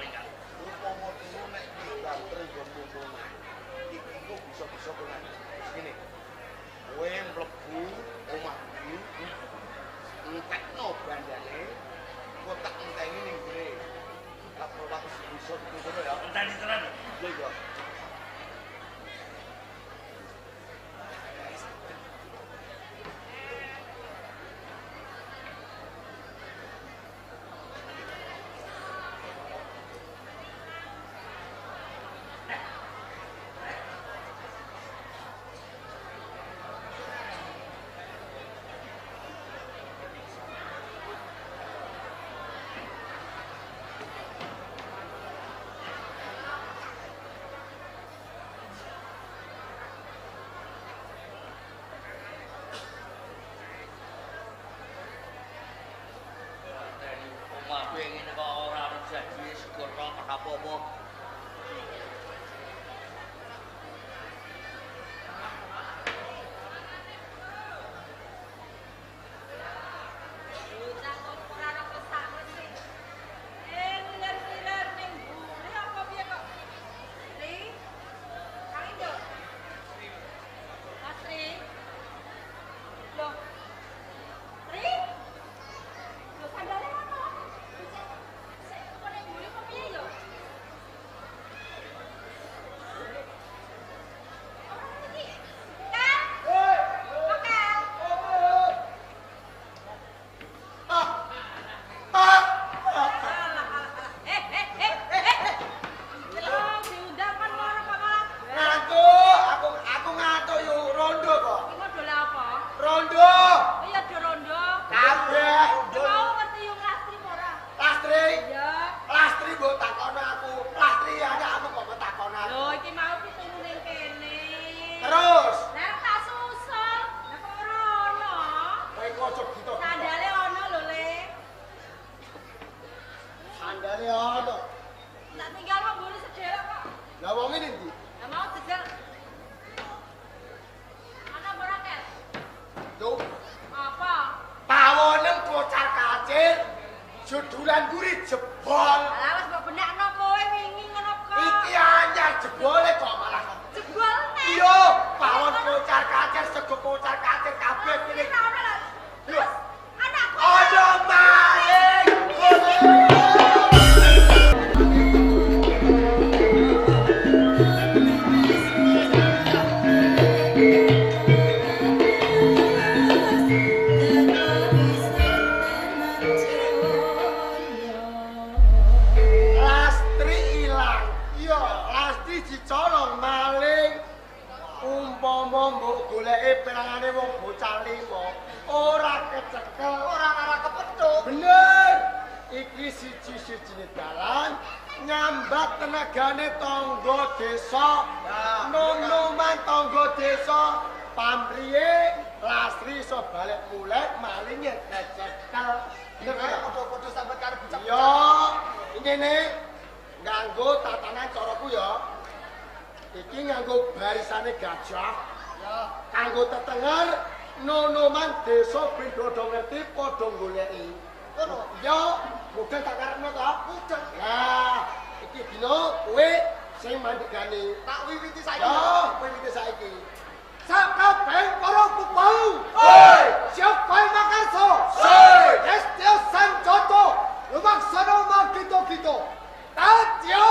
palingan. Umpama dulu nek dibantre nggon momongan. Iki kok bisa-bisa kowe ngene. Kowe mlebu omah iki entekno bandane kok tak enteni ning ngene. Apa waktu bisa ngono ya? Enteni tenan. Iya iya. Omah pengen kok ora ono janji sego tok apa-apa. Judulan guri jebol. Lah wis mbok benekno kowe wingi ngono kok. Iki anyar jebole kok malah. Jebol nek. Iya, pawon kocar kacir sego kocar kacir kabeh iki. Lho, anakku. Ada maling. Pelangane wong bocah limo ora kecekel, ora kepethuk. Bener. Iki siji-sijine dalan nyambat tenagane tangga desa. Nom-noman tangga desa pamriye Lastri iso balik mulih malinge kecekel. Bener padha-padha sampe karo bocah. Yo, ngene nganggo tatanan caraku ya. Iki nganggo barisane gajah. Kanggo tetenger nonoman desa ben padha ngerti padha goleki. Ngono. Ya, mudeng tak karepno to? Mudeng. Lah, iki dina kowe sing mandhegani. Tak wiwiti saiki. Ya, wiwiti saiki. Sakabeh para pupahu. Hei, siapa makarso? Hei, Estio Sanjoto. Lumaksana margito-gito. Tatyo!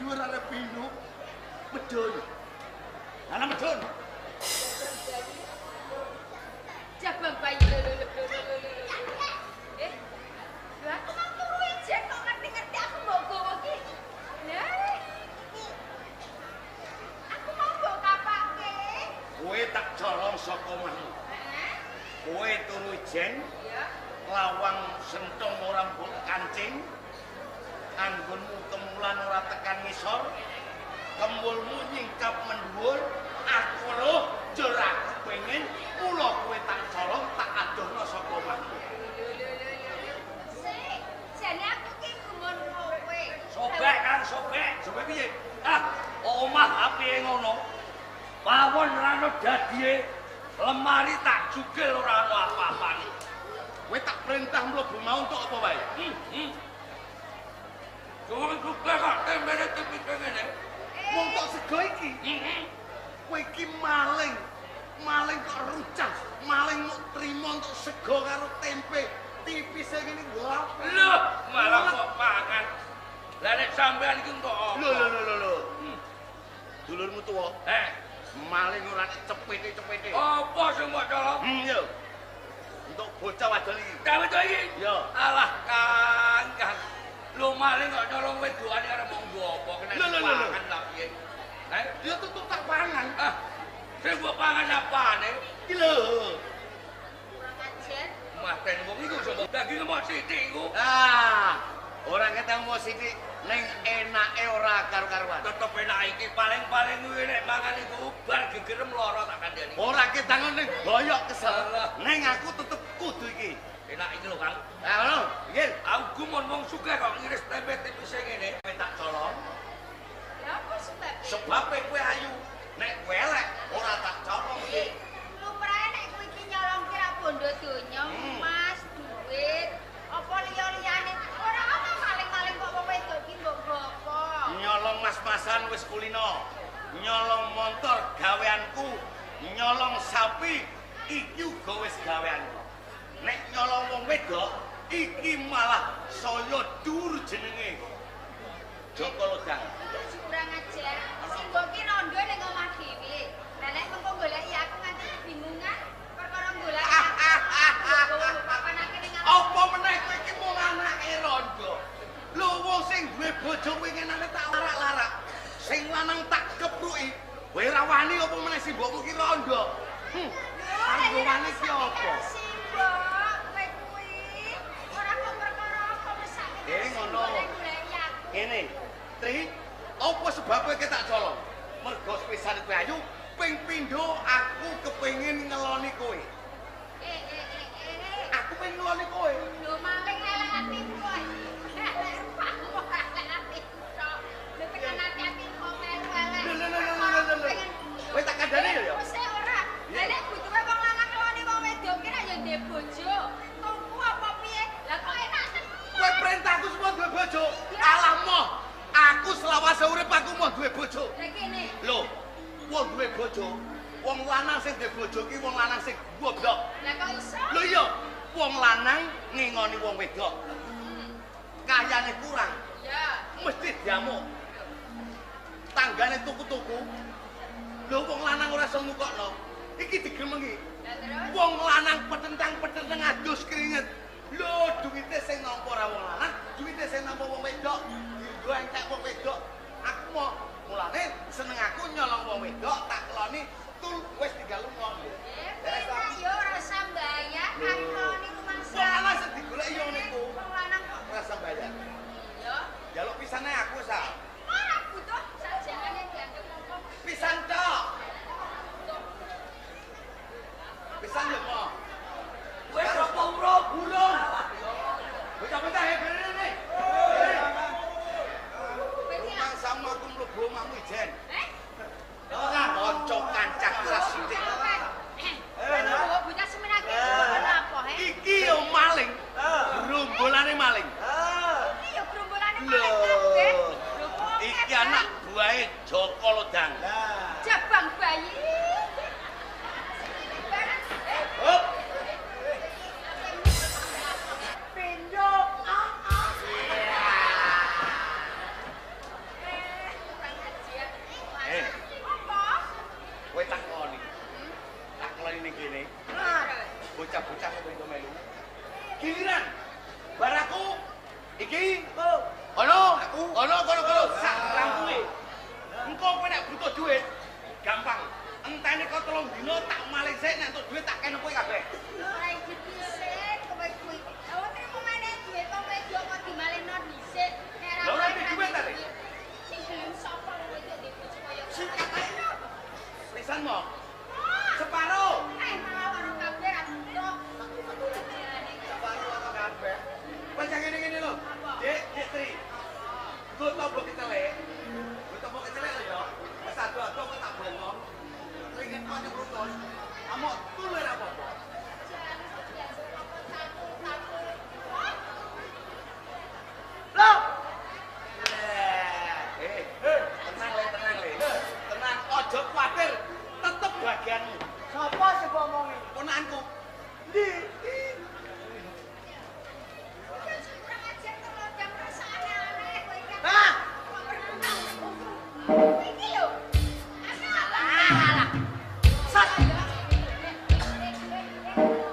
dhuwur arep pindho. Medun. Ana medun. Jabang bayi. Lah aku mau turu ijen kok ngerti-ngerti aku mbok gowo ki. Lah. Aku mau mbok kapake. Kowe tak colong saka omahmu. Kowe turu ijen. Iya. Lawang senthong ora mbok kancing. Anggonmu kemulan ora tekan ngisor. Kembulmu nyingkap mendhuwur. Aku lho jur aku pengen mula kowe tak colong tak adohno saka omahmu. Sik, jane aku ki gumun kowe. Sobek kan, sobek. Sobek piye? Ah, omah apiye ngono. Pawon ora ono dadie. Lemari tak jugil ora ono apa-apane. Kowe tak perintah mlebu mau untuk apa wae? Cuman jugil kok tembene tipis ngene. Wong tok sego iki. Kowe iki maling. Maling kok runcah. Maling mau trimo untuk sego karo tempe. Tipise ngene lho. Lho, malah kok pangan. Lah nek sampean iki kok apa? Lho. Dulurmu tuwa. Maling ora cepete-cepete. Apa sing mbok colong? Yo. Untuk bocah wadon iki. Kamu to iki? Yo. Alah, Kang. Lu maling kok nyolong wedokane arep monggo apa kena pangan ta piye? Ya tutup tak pangan. Ah. Sing mbok pangan apane? Iki lho. Kurang ajar. Maten wong iku sapa daging mok sithik iku. Ora ketemu sithik ning enake ora karo-karuan. Tetep enak iki paling-paling kuwi nek mangan iku bar gegerem lara tak kandhani. Ora ketangon ning boyok kesel. Ning aku tetep kudu iki. Enak iki lho, Kang. Ngono, nggih. Aku gumun wong sugih kok ngiris tempe tipis ngene. Kowe tak colong. Lah apa sebab? Sebabe kowe ayu. Nek kowe elek ora tak colong iki. Lumrahe nek kowe iki nyolong kira bondo donya, emas, duit, apa liya-liyane. Ora ana maling-maling kok wong wedok iki mbok gopo. Nyolong mas-masan wis kulino. Nyolong motor gaweanku. Nyolong sapi iki uga wis gaweanku. Nek nyolong wong wedok iki malah saya dur jenenge. Joko Lodang. Iki kurang ajar. Sing mbok ki rondo ning omah dhewe. Lah nek mengko goleki aku nganti kebingungan perkara goleki aku. Papanake ning Apa meneh kowe iki mung anake rondo. Lho wong sing duwe bojo winginane tak larak-larak. Sing lanang tak kepruki. Kowe ora wani apa meneh sing mbokmu ki rondo. Kanggo wani ki apa? Simbok, kowe kuwi ora kok perkara apa mesake. Ngono. Goleki aku. Kene, Tri, apa sebabnya kita tak colong? Mergo sepisan kowe ayu, ping pindho aku kepengin ngeloni kowe. Aku pengen ngeloni kowe. Lho maling elek atimu kowe. Elek rupamu elek atimu tok. Lho tekan ati-ati kok melu elek. Lho. Kowe tak kandhani ya? Wis ora. Lah nek butuhe wong lanang ngeloni wong wedok ki nek ya ndek bojo. Tunggu apa piye? Lah kok enak tenan. Kowe perintahku semua duwe bojo. Alah moh, aku selawase urip aku mau duwe bojo. Lah kene. Lho, wong duwe bojo, wong lanang sing duwe bojo ki wong lanang sing goblok. Lah kok iso? Lho iya, wong lanang ngingoni wong wedok. Kayane kurang, Ya. mesti diamuk. Tanggane tuku-tuku. Lho wong lanang ora iso ngukokno. Iki digemengi. Lah terus? Wong lanang petentang-petentang adus keringet. Lho duwite sing nampa ora wong lanang, duwite sing nampa wong wedok. Dienggo entek wong wedok. Aku mau mulane seneng aku nyolong wong wedok tak keloni tul wis tinggal lunga. Enak yo ora usah mbayar. Aku niku mangsa. Wong lanang sing digoleki yo niku. Wong lanang kok. Rasa bayar. Yo. Jaluk pisane aku sa. Ora butuh sajane dianggep apa. Pisan tok. Pisan yo mo. Wis apa urung? Burung. Bocah-bocah hebene. Rumah sama aku mlebu omahmu ijen. Ora kanca kancang kelas sithik. Bawa bocah semenake apa he? Iki yo maling. Gerombolane maling. Iki yo gerombolane maling kabeh. Lho kok Iki anak buahe Joko Lodang. jabang bayi. aku. Kono sak lampuhe. Engko kowe nek butuh duit, gampang. Entene kok 3 dino tak malih sik nek entuk duit tak kene kowe kabeh. Ora dhisik kowe kuwi. Oh, terima meneh duit kok wedok kok dimalihno dhisik. Lha ora di duit ta, Dik? Sing gelem sapa wedok di bojo kaya Sing Pisan mo. Separo. malah karo kabeh ra butuh. Separo apa kabeh? Wes ngene lho. Dik Tri. Gue tombol kecelek. Gue tombol kecelek lho ya. Wes ado-ado kok tak bongong. Ringin kok nyemrutos. Amok tulu ora apa-apa. Loh. Tenang le. Tenang, ojo kuwatir. Tetep bagianmu. Sapa sing ngomongi? Ponakanku. Ndi? Hah? Iki lho.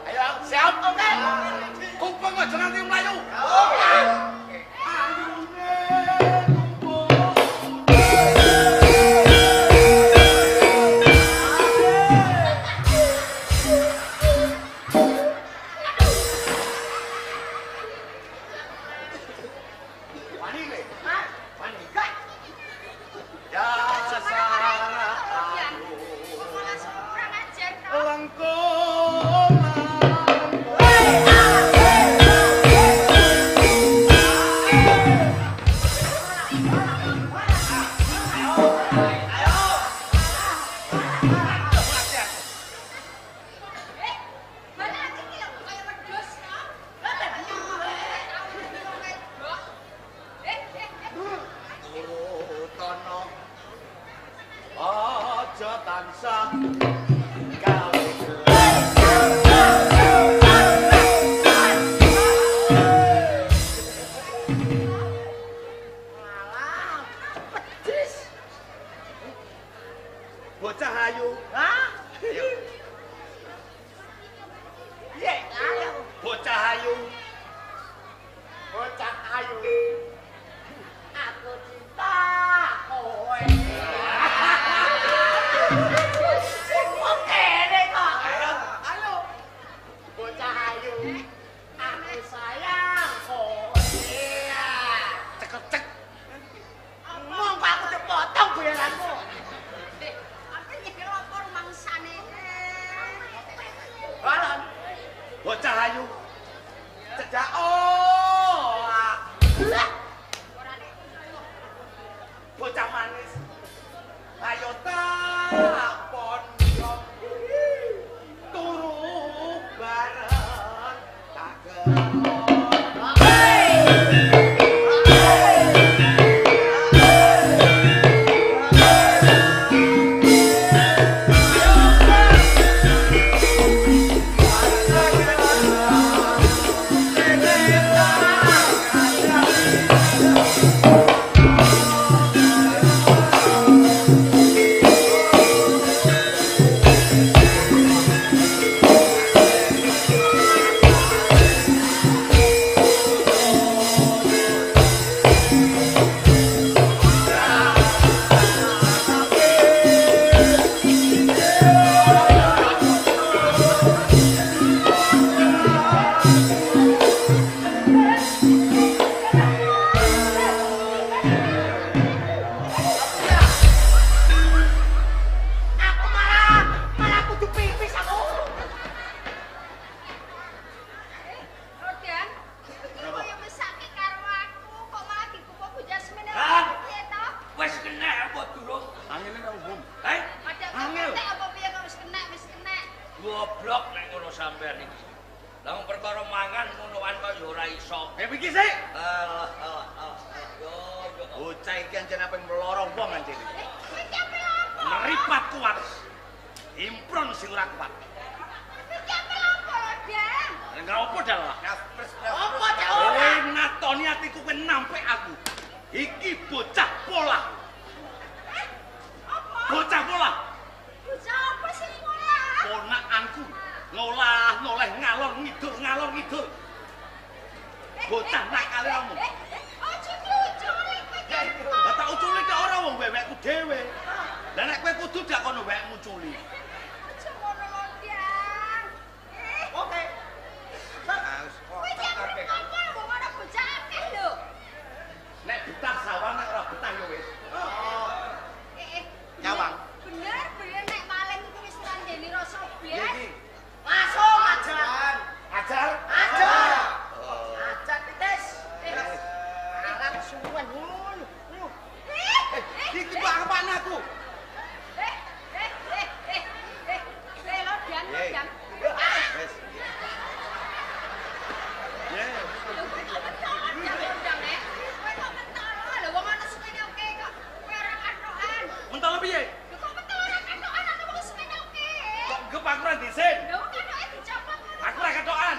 Ayo, siap, oke. Kumpul aja nanti mlayu. Oke. Wani le. Hah? Wani. Gak. Ya salah aja tansah gawe bocah ayu. Hah? Ye, bocah ayu. Bocah ayu. Aku cinta kowe. Oke deh kok. Ayo. Bocah ayu. Aku sayang kowe. Cekecek. Ngomong kok aku dipotong bayaranmu. Balon. Bocah ayu. Cedak bocah manis. Ayo tak pondok turu bareng tak Aku malah kudu pipis aku. Hah? Wes kena apa durung? Angin nang umum. Hei, goblok nek ngono sampean iki. Lah wong perkara mangan ngonoan kok ya ora iso. Iki sik. Yo. Bocah iki anjen apa mloro wong anjen. Meripat kuat. Impron sing ora kuat. Enggak apa dah lah. Apa cek Kowe ora? natoni atiku kowe nampek aku. Iki bocah pola. Bocah pola. Ponakanku noleh ngalor ngidul. Bocah nakale kamu. Ojo lucu, suwen ngono. Iki apaan aku? Lo dan. Wes. Ya. Mentol piye? Kok gep aku ora disin? Aku ora ketokan.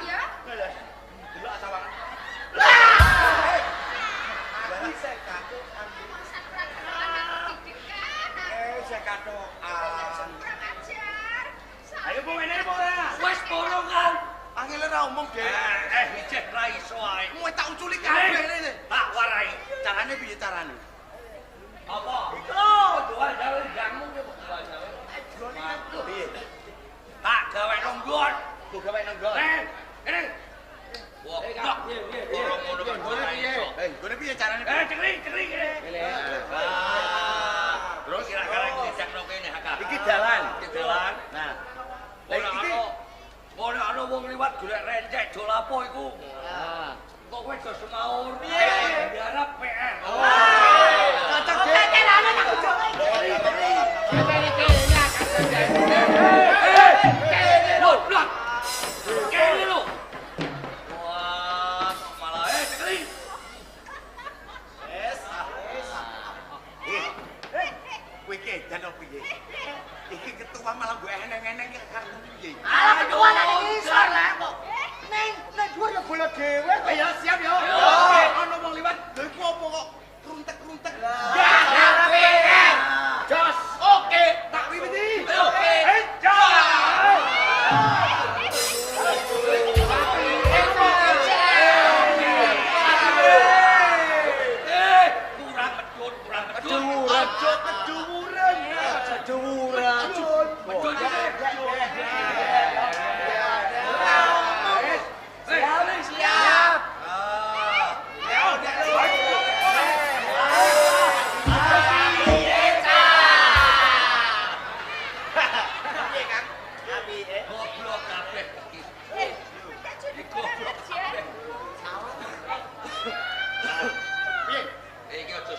Delok sawangan. Bisa katokan. Saya katokan. Ayo po ngene po ora. Wes borong kan. Angel ora omong, Dek. Cek ra iso ae. Mau tak uculi kabeh rene. Tak warai. Carane piye carane? Apa? Iku doan gawe jamu yo kok doan gawe. Piye? Tak gawe nonggon. Ku gawe nang nggon. Kene. Wah, borong ngono kan ora iso. Gone piye carane? Cekri kene. Terus kira-kira dijakno kene Haka. Iki dalan. Iki dalan. Nah. Ora ana wong liwat golek rencek do lapo iku. Kok kowe do semaur. Biarap PR. Cocok, Dek. Kene lho. Wah, kok malah cekri. Kowe iki dan opo piye? Iki ketua malah gue eneng-eneng ya kartu piye? Alah ketua nek isor lek kok. Ning dhuwur ya bola dhewe. Ya siap yo. Ono wong liwat. Lha iku opo kok kruntek-kruntek? Jos. Oke. Tak wiwiti. Oke. Kurang medun. Aja keduwuran. Keduwuran. Siap. Goblok kabeh iki. Iki aja